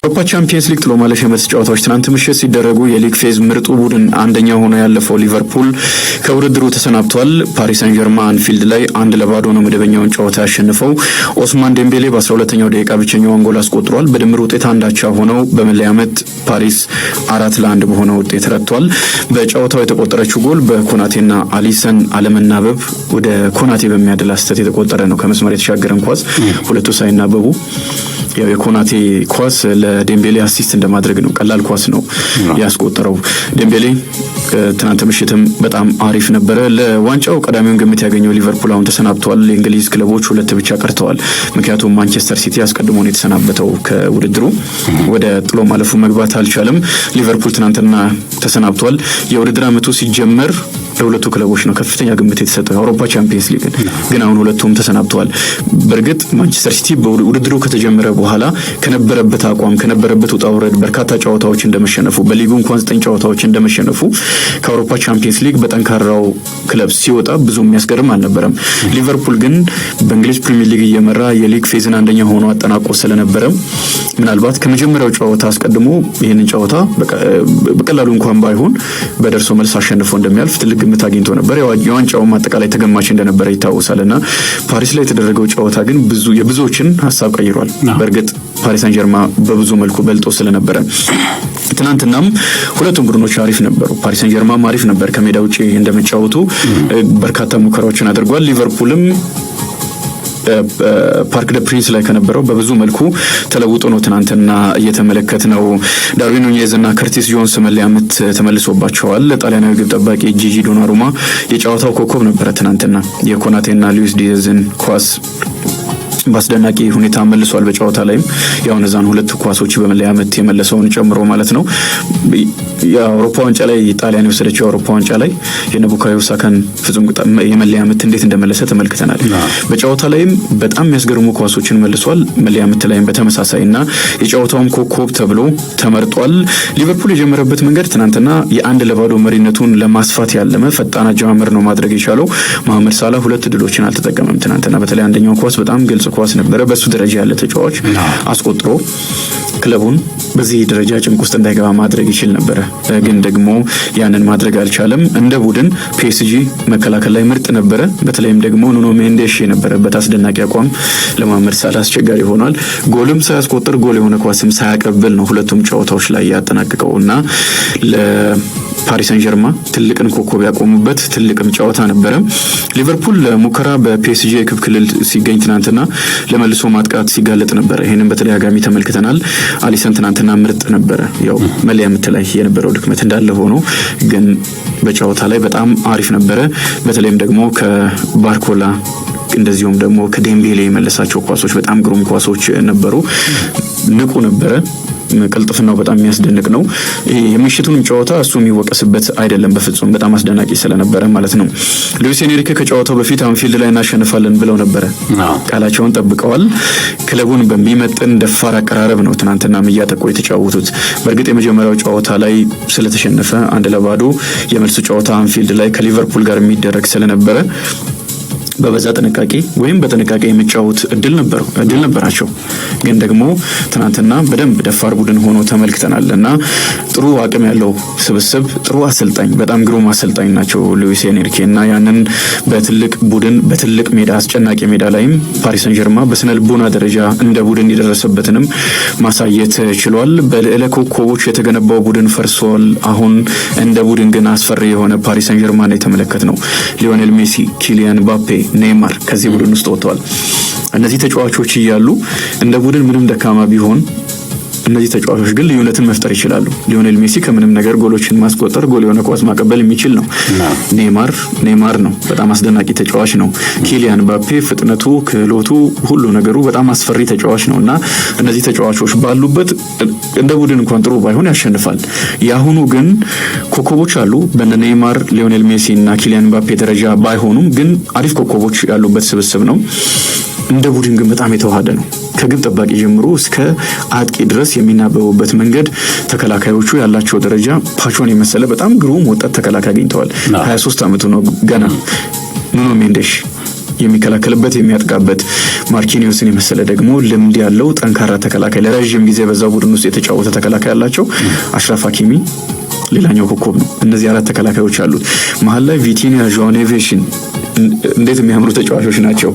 የአውሮፓ ቻምፒየንስ ሊግ ጥሎ ማለፍ የመልስ ጨዋታዎች ትናንት ምሽት ሲደረጉ የሊግ ፌዝ ምርጡ ቡድን አንደኛ ሆኖ ያለፈው ሊቨርፑል ከውድድሩ ተሰናብቷል። ፓሪስ ሳን ጀርማን አንፊልድ ላይ 1-0 ነው መደበኛውን ጨዋታ ያሸነፈው። ኦስማን ዴምቤሌ በ12ኛው ደቂቃ ብቸኛውን ጎል አስቆጥሯል። በድምር ውጤት አንዳቻ ሆነው በመለያ ምት ፓሪስ 4-1 በሆነ ውጤት ረቷል። በጨዋታው የተቆጠረችው ጎል በኮናቴና አሊሰን አለመናበብ ወደ ኮናቴ በሚያደላ ስህተት የተቆጠረ ነው። ከመስመር የተሻገረን ኳስ ሁለቱ ሳይናበቡ ያው የኮናቴ ኳስ ለዴምቤሌ አሲስት እንደማድረግ ነው። ቀላል ኳስ ነው ያስቆጠረው። ዴምቤሌ ትናንት ምሽትም በጣም አሪፍ ነበረ። ለዋንጫው ቀዳሚውን ግምት ያገኘው ሊቨርፑል አሁን ተሰናብቷል። የእንግሊዝ ክለቦች ሁለት ብቻ ቀርተዋል። ምክንያቱም ማንቸስተር ሲቲ አስቀድሞ ነው የተሰናበተው ከውድድሩ ወደ ጥሎ ማለፉ መግባት አልቻለም። ሊቨርፑል ትናንትና ተሰናብቷል። የውድድር ዓመቱ ሲጀመር ለሁለቱ ክለቦች ነው ከፍተኛ ግምት የተሰጠው የአውሮፓ ቻምፒየንስ ሊግ ግን አሁን ሁለቱም ተሰናብተዋል። በእርግጥ ማንቸስተር ሲቲ በውድድሩ ከተጀመረ በኋላ ከነበረበት አቋም ከነበረበት ውጣ ውረድ በርካታ ጨዋታዎች እንደመሸነፉ በሊጉ እንኳን 9 ጨዋታዎች እንደመሸነፉ ከአውሮፓ ቻምፒየንስ ሊግ በጠንካራው ክለብ ሲወጣ ብዙ የሚያስገርም አልነበረም። ሊቨርፑል ግን በእንግሊዝ ፕሪሚየር ሊግ እየመራ የሊግ ፌዝን አንደኛ ሆኖ አጠናቆ ስለነበረ ምናልባት ከመጀመሪያው ጨዋታ አስቀድሞ ይህንን ጨዋታ በቀላሉ እንኳን ባይሆን በደርሶ መልስ አሸንፎ እንደሚያልፍ ትልቅ ግምት አግኝቶ ነበር። የዋንጫውም አጠቃላይ ተገማች እንደነበረ ይታወሳልና ፓሪስ ላይ የተደረገው ጨዋታ ግን የብዙዎችን ሀሳብ ቀይሯል። በእርግጥ ፓሪስ ሳን ጀርማን በብዙ መልኩ በልጦ ስለነበረ ትናንትናም ሁለቱም ቡድኖች አሪፍ ነበሩ። ፓሪስ ሳን ጀርማን አሪፍ ነበር። ከሜዳ ውጪ እንደመጫወቱ በርካታ ሙከራዎችን አድርጓል። ሊቨርፑልም ፓርክ ደ ፕሪንስ ላይ ከነበረው በብዙ መልኩ ተለውጦ ነው ትናንትና እየተመለከት ነው። ዳርዊን ኑኔዝ እና ከርቲስ ጆንስ መለያ ምት ተመልሶባቸዋል። ጣሊያናዊ ግብ ጠባቂ ጂጂ ዶናሩማ የጨዋታው ኮከብ ነበረ። ትናንትና የኮናቴና ሉዊስ ዲያዝን ኳስ በአስደናቂ ሁኔታ መልሷል። በጨዋታ ላይም ያው እነዛን ሁለት ኳሶች በመለያ ምት የመለሰውን ጨምሮ ማለት ነው። የአውሮፓ ዋንጫ ላይ ጣሊያን የወሰደችው የአውሮፓ ዋንጫ ላይ የቡካዮ ሳካን ፍጹም የመለያ ምት እንዴት እንደመለሰ ተመልክተናል። በጨዋታ ላይም በጣም የሚያስገርሙ ኳሶችን መልሷል። መለያ ምት ላይም በተመሳሳይና የጨዋታውም ኮከብ ተብሎ ተመርጧል። ሊቨርፑል የጀመረበት መንገድ ትናንትና የ1-0 መሪነቱን ለማስፋት ያለመ ፈጣን አጀማመር ነው ማድረግ የቻለው። መሐመድ ሳላ 2 ድሎችን አልተጠቀመም ትናንትና። በተለይ አንደኛው ኳስ በጣም ግልጽ ኳስ ነበረ። በሱ ደረጃ ያለ ተጫዋች አስቆጥሮ ክለቡን በዚህ ደረጃ ጭንቅ ውስጥ እንዳይገባ ማድረግ ይችል ነበረ። ግን ደግሞ ያንን ማድረግ አልቻለም። እንደ ቡድን ፒኤስጂ መከላከል ላይ ምርጥ ነበረ። በተለይም ደግሞ ኑኖ ሜንዴሽ የነበረበት አስደናቂ አቋም ለመሐመድ ሳላ አስቸጋሪ ሆኗል። ጎልም ሳያስቆጥር ጎል የሆነ ኳስም ሳያቀብል ነው ሁለቱም ጨዋታዎች ላይ ያጠናቀቀውና ለፓሪስ ሳን ጀርማን ትልቅን ኮከብ ያቆሙበት ትልቅም ጨዋታ ነበረ። ሊቨርፑል ለሙከራ በፒኤስጂ የክብ ክልል ሲገኝ ትናንትና ለመልሶ ማጥቃት ሲጋለጥ ነበረ። ይሄንን በተደጋጋሚ ተመልክተናል። አሊሰን ትናንትና ምርጥ ነበረ። ያው መለያ ምት ላይ የነበረው ድክመት እንዳለ ሆኖ ግን በጨዋታ ላይ በጣም አሪፍ ነበረ። በተለይም ደግሞ ከባርኮላ እንደዚሁም ደግሞ ከዴምቤሌ የመለሳቸው ኳሶች በጣም ግሩም ኳሶች ነበሩ። ንቁ ነበረ። ቅልጥፍናው በጣም የሚያስደንቅ ነው። የምሽቱንም ጨዋታ እሱ የሚወቀስበት አይደለም በፍጹም በጣም አስደናቂ ስለነበረ ማለት ነው። ሉዊስ ኤንሪኬ ከጨዋታው በፊት አንፊልድ ላይ እናሸንፋለን ብለው ነበረ። ቃላቸውን ጠብቀዋል። ክለቡን በሚመጥን ደፋር አቀራረብ ነው ትናንትና እያጠቁ የተጫወቱት። በእርግጥ የመጀመሪያው ጨዋታ ላይ ስለተሸነፈ 1-0 የመልሱ ጨዋታ አንፊልድ ላይ ከሊቨርፑል ጋር የሚደረግ ስለነበረ በበዛ ጥንቃቄ ወይም በጥንቃቄ የሚጫወት እድል ነበራቸው። ግን ደግሞ ትናንትና በደንብ ደፋር ቡድን ሆኖ ተመልክተናልና ጥሩ አቅም ያለው ስብስብ፣ ጥሩ አሰልጣኝ፣ በጣም ግሩም አሰልጣኝ ናቸው ሉዊስ ኤንሪኬ እና ያንን በትልቅ ቡድን በትልቅ ሜዳ አስጨናቂ ሜዳ ላይም ፓሪስ ሳን ጀርማን በስነ ልቦና ደረጃ እንደ ቡድን የደረሰበትንም ማሳየት ችሏል። በልዕለ ኮከቦች የተገነባው ቡድን ፈርሷል። አሁን እንደ ቡድን ግን አስፈሪ የሆነ ፓሪስ ሳን ጀርማን የተመለከትነው ሊዮኔል ሜሲ፣ ኪሊያን ምባፔ፣ ኔይማር ከዚህ ቡድን ውስጥ ወጥተዋል። እነዚህ ተጫዋቾች እያሉ እንደ ቡድን ምንም ደካማ ቢሆን እነዚህ ተጫዋቾች ግን ልዩነትን መፍጠር ይችላሉ። ሊዮኔል ሜሲ ከምንም ነገር ጎሎችን ማስቆጠር ጎል የሆነ ኳስ ማቀበል የሚችል ነው። ኔይማር ነው በጣም አስደናቂ ተጫዋች ነው። ኪሊያን ምባፔ ፍጥነቱ፣ ክህሎቱ፣ ሁሉ ነገሩ በጣም አስፈሪ ተጫዋች ነውና እነዚህ ተጫዋቾች ባሉበት እንደ ቡድን እንኳን ጥሩ ባይሆን ያሸንፋል። ያሁኑ ግን ኮከቦች አሉ። በነ ኔይማር፣ ሊዮኔል ሜሲ እና ኪሊያን ምባፔ ደረጃ ባይሆኑም ግን አሪፍ ኮከቦች ያሉበት ስብስብ ነው። እንደ ቡድን ግን በጣም የተዋሃደ ነው። ከግብ ጠባቂ ጀምሮ እስከ አጥቂ ድረስ የሚናበቡበት መንገድ፣ ተከላካዮቹ ያላቸው ደረጃ ፓቾን የመሰለ በጣም ግሩም ወጣት ተከላካይ አግኝተዋል። 23 ዓመቱ ነው ገና ኑኖ ሜንዴሽ የሚከላከልበት የሚያጥቃበት ማርኪኒዮስን የመሰለ ደግሞ ልምድ ያለው ጠንካራ ተከላካይ ለረጅም ጊዜ በዛው ቡድን ውስጥ የተጫወተ ተከላካይ ያላቸው አሽራፍ ሀኪሚ ሌላኛው ኮከብ ነው። እነዚህ አራት ተከላካዮች አሉት። መሀል ላይ ቪቲኒያ፣ ጆao neves እንዴት የሚያምሩ ተጫዋቾች ናቸው።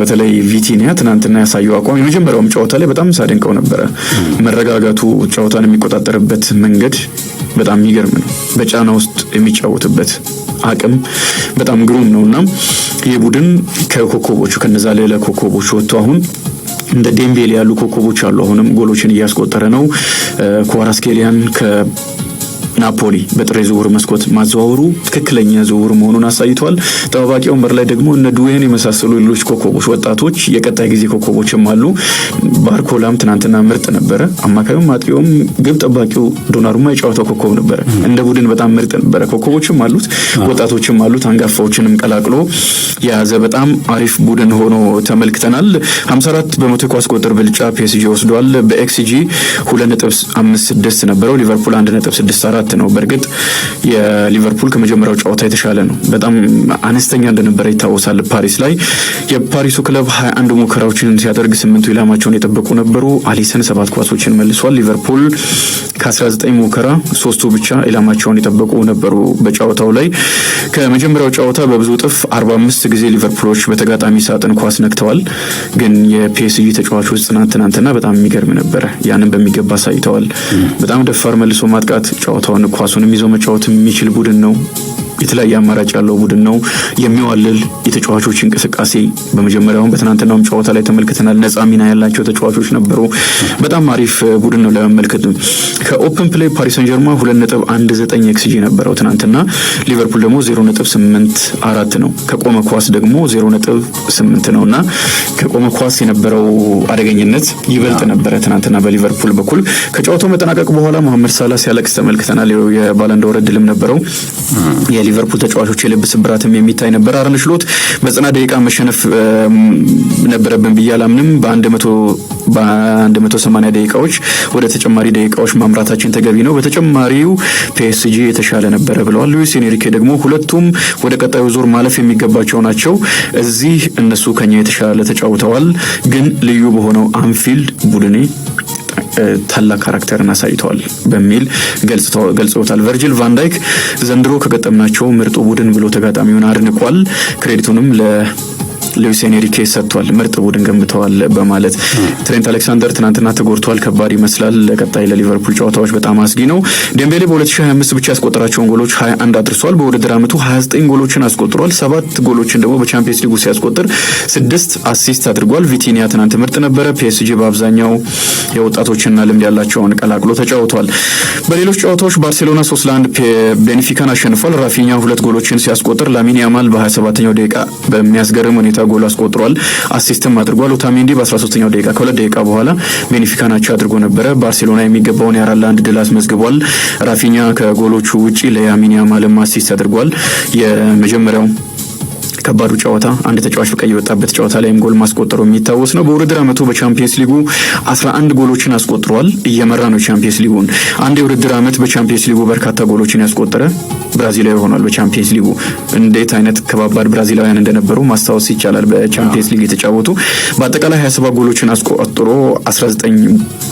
በተለይ ቪቲኒያ ትናንትና ያሳየው አቋም የመጀመሪያውም ጨዋታ ላይ በጣም ሳደንቀው ነበረ። መረጋጋቱ፣ ጨዋታን የሚቆጣጠርበት መንገድ በጣም የሚገርም ነው። በጫና ውስጥ የሚጫወትበት አቅም በጣም ግሩም ነውና ይህ ቡድን ከኮከቦቹ ከነዛ ሌላ ኮከቦች ወጥቶ አሁን እንደ ዴምቤሌ ያሉ ኮከቦች አሉ። አሁንም ጎሎችን እያስቆጠረ ነው። ኳራስኬሊያን ናፖሊ በጥሬ ዝውውር መስኮት ማዘዋወሩ ትክክለኛ ዝውውር መሆኑን አሳይቷል። ተባባቂ ወንበር ላይ ደግሞ እነ ዱዌን የመሳሰሉ ሌሎች ኮከቦች ወጣቶች የቀጣይ ጊዜ ኮከቦችም አሉ። ባርኮላም ትናንትና ምርጥ ነበረ። አማካዩም አጥቂውም ግብ ጠባቂው ዶናሩማ የጨዋታው ኮከብ ነበረ። እንደ ቡድን በጣም ምርጥ ነበረ። ኮከቦችም አሉት፣ ወጣቶችም አሉት፣ አንጋፋዎችንም ቀላቅሎ የያዘ በጣም አሪፍ ቡድን ሆኖ ተመልክተናል። 54 በመቶ ኳስ ቁጥር ብልጫ ፒኤስጂ ወስዷል። በኤክስጂ 2.56 ነበረው። ሊቨርፑል 1.64 ነው። በእርግጥ የሊቨርፑል ከመጀመሪያው ጨዋታ የተሻለ ነው። በጣም አነስተኛ እንደነበረ ይታወሳል። ፓሪስ ላይ የፓሪሱ ክለብ 21 ሙከራዎችን ሲያደርግ 8ቱ ኢላማቸውን የጠበቁ ነበሩ። አሊሰን 7 ኳሶችን መልሷል። ሊቨርፑል ከ19 ሙከራ 3ቱ ብቻ ኢላማቸውን የጠበቁ ነበሩ። በጨዋታው ላይ ከመጀመሪያው ጨዋታ በብዙ እጥፍ 45 ጊዜ ሊቨርፑሎች በተጋጣሚ ሳጥን ኳስ ነክተዋል። ግን የፒኤስጂ ተጫዋቾች ትናንትና በጣም የሚገርም ነበረ። ያንን በሚገባ አሳይተዋል። በጣም ደፋር መልሶ ማጥቃት ጨዋታውን ኳሱንም ይዞ መጫወት የሚችል ቡድን ነው። የተለያየ አማራጭ ያለው ቡድን ነው። የሚዋልል የተጫዋቾች እንቅስቃሴ በመጀመሪያውም በትናንትናውም ጨዋታ ላይ ተመልክተናል። ነፃ ሚና ያላቸው ተጫዋቾች ነበሩ። በጣም አሪፍ ቡድን ነው ለመመልከት። ከኦፕን ፕሌይ ፓሪስ ሰን ጀርማ 2.19 ኤክስጂ ነበረው ትናንትና። ሊቨርፑል ደግሞ 0.84 ነው። ከቆመ ኳስ ደግሞ 0.8 ነውና ከቆመ ኳስ የነበረው አደገኝነት ይበልጥ ነበረ ትናንትና በሊቨርፑል በኩል። ከጨዋታው መጠናቀቅ በኋላ መሐመድ ሳላህ ሲያለቅስ ተመልክተናል። የባላንዶር እድልም ነበረው። የሊቨርፑል ተጫዋቾች የልብ ስብራትም የሚታይ ነበር። አርነ ስሎት በ90 ደቂቃ መሸነፍ ነበረብን ብዬ አላምንም። በ180 ደቂቃዎች ወደ ተጨማሪ ደቂቃዎች ማምራታችን ተገቢ ነው። በተጨማሪው ፒኤስጂ የተሻለ ነበረ ብለዋል። ሉዊስ ኤንሪኬ ደግሞ ሁለቱም ወደ ቀጣዩ ዙር ማለፍ የሚገባቸው ናቸው። እዚህ እነሱ ከኛ የተሻለ ተጫውተዋል፣ ግን ልዩ በሆነው አንፊልድ ቡድኔ ታላቅ ካራክተርን አሳይተዋል በሚል ገልጸውታል። ቨርጂል ቫን ዳይክ ዘንድሮ ከገጠምናቸው ምርጡ ቡድን ብሎ ተጋጣሚውን አድንቋል። ክሬዲቱንም ሉዊስ ኤንሪኬ ሰጥቷል። ምርጥ ቡድን ገንብተዋል በማለት ትሬንት አሌክሳንደር ትናንትና ተጎድቷል፣ ከባድ ይመስላል። ለቀጣይ ለሊቨርፑል ጨዋታዎች በጣም አስጊ ነው። ዴምቤሌ በ2025 ብቻ ያስቆጠራቸውን ጎሎች 21 አድርሷል። በውድድር ዓመቱ 29 ጎሎችን አስቆጥሯል። 7 ጎሎችን ደግሞ በቻምፒየንስ ሊጉ ሲያስቆጥር 6 አሲስት አድርጓል። ቪቲኒያ ትናንት ምርጥ ነበረ። ፒኤስጂ በአብዛኛው የወጣቶችና ልምድ ያላቸውን ቀላቅሎ ተጫውቷል። በሌሎች ጨዋታዎች ባርሴሎና 3-1 ቤንፊካን አሸንፏል። ራፊኛ 2 ጎሎችን ሲያስቆጥር ላሚን ያማል በ27ኛው ደቂቃ በሚያስገርም ሁኔታ ጎል አስቆጥሯል። አሲስትም አድርጓል። ኦታሜንዲ በ13ኛው ደቂቃ ከ2 ደቂቃ በኋላ ቤንፊካን አቻ አድርጎ ነበረ። ባርሴሎና የሚገባውን የ4-1 ድል አስመዝግቧል። ራፊኛ ከጎሎቹ ውጪ ለላሚን ያማል አሲስት አድርጓል። የመጀመሪያው ከባዱ ጨዋታ አንድ ተጫዋች በቀይ የወጣበት ጨዋታ ላይም ጎል ማስቆጠሩ የሚታወስ ነው። በውድድር ዓመቱ በቻምፒየንስ ሊጉ 11 ጎሎችን አስቆጥሯል። እየመራ ነው ቻምፒየንስ ሊጉን። አንድ የውድድር ዓመት በቻምፒየንስ ሊጉ በርካታ ጎሎችን ያስቆጠረ ብራዚላዊ ሆኗል። በቻምፒየንስ ሊጉ እንዴት አይነት ከባባድ ብራዚላውያን እንደነበሩ ማስታወስ ይቻላል። በቻምፒየንስ ሊግ የተጫወቱ በአጠቃላይ 27 ጎሎችን አስቆጥሮ 19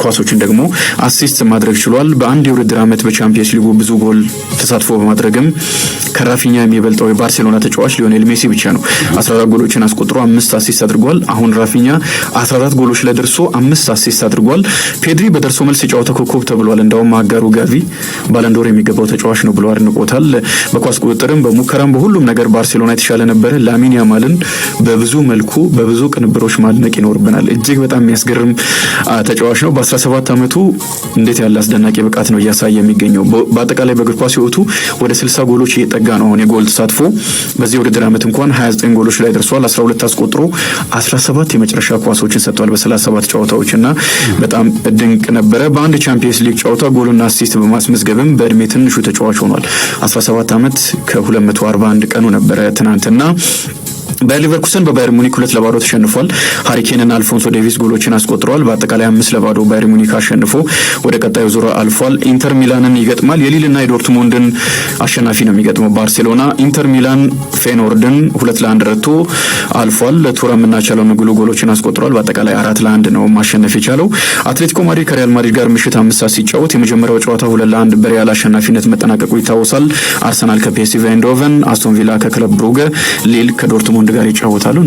ኳሶችን ደግሞ አሲስት ማድረግ ችሏል። በአንድ የውድድር ዓመት በቻምፒየንስ ሊጉ ብዙ ጎል ተሳትፎ በማድረግም ከራፊኛ የሚበልጠው የባርሴሎና ተጫዋች ሊዮኔል ሜሲ ብቻ ነው። 14 ጎሎችን አስቆጥሮ 5 አሲስት አድርጓል። አሁን ራፊኛ 14 ጎሎች ላይ ደርሶ 5 አሲስት አድርጓል። ፔድሪ በደርሶ መልስ የጨዋታ ኮከብ ተብሏል። እንደውም አጋሩ ጋቪ ባላንዶር የሚገባው ተጫዋች ነው ብሎ አድንቆታል። በኳስ ቁጥጥርም በሙከራም በሁሉም ነገር ባርሴሎና የተሻለ ነበረ። ላሚን ያማልን በብዙ መልኩ በብዙ ቅንብሮች ማድነቅ ይኖርብናል። እጅግ በጣም የሚያስገርም ተጫዋች ነው። በ17 ዓመቱ እንዴት ያለ አስደናቂ ብቃት ነው እያሳየ የሚገኘው። በአጠቃላይ በእግር ኳስ ህይወቱ ወደ 60 ጎሎች እየጠጋ ነው። አሁን የጎል ተሳትፎ በዚህ ውድድር ዓመት እንኳን 29 ጎሎች ላይ ደርሷል። 12 አስቆጥሮ 17 የመጨረሻ ኳሶችን ሰጥቷል በ37 ጨዋታዎችና በጣም ድንቅ ነበረ። በአንድ ቻምፒየንስ ሊግ ጨዋታ ጎልና አሲስት በማስመዝገብም በእድሜ ትንሹ ተጫዋች ሆኗል። 17 ዓመት ከ241 ቀኑ ነበረ ትናንትና። ባየር ሊቨርኩሰን በባየር ሙኒክ 2-0 ተሸንፏል። ሃሪኬንና አልፎንሶ ዴቪስ ጎሎችን አስቆጥረዋል። በአጠቃላይ 5-0 ባየር ሙኒክ አሸንፎ ወደ ቀጣዩ ዙር አልፏል። ኢንተር ሚላንን ይገጥማል። የሊልና የዶርትሙንድን አሸናፊ ነው የሚገጥመው ባርሴሎና። ኢንተር ሚላን ፌኖርድን 2-1 ረትቶ አልፏል። ቱራምና ቻሎንግሉ ጎሎችን አስቆጥረዋል። በአጠቃላይ 4-1 ነው ማሸነፍ የቻለው። አትሌቲኮ ማድሪድ ከሪያል ማድሪድ ጋር ምሽት 5 ሰዓት ሲጫወት የመጀመሪያው ጨዋታ 2-1 በሪያል አሸናፊነት መጠናቀቁ ይታወሳል። አርሰናል ከፒኤስቪ አይንድሆቨን፣ አስቶን ቪላ ከክለብ ብሩገ፣ ሊል ከዶርትሙንድ ጋር ይጫወታሉ።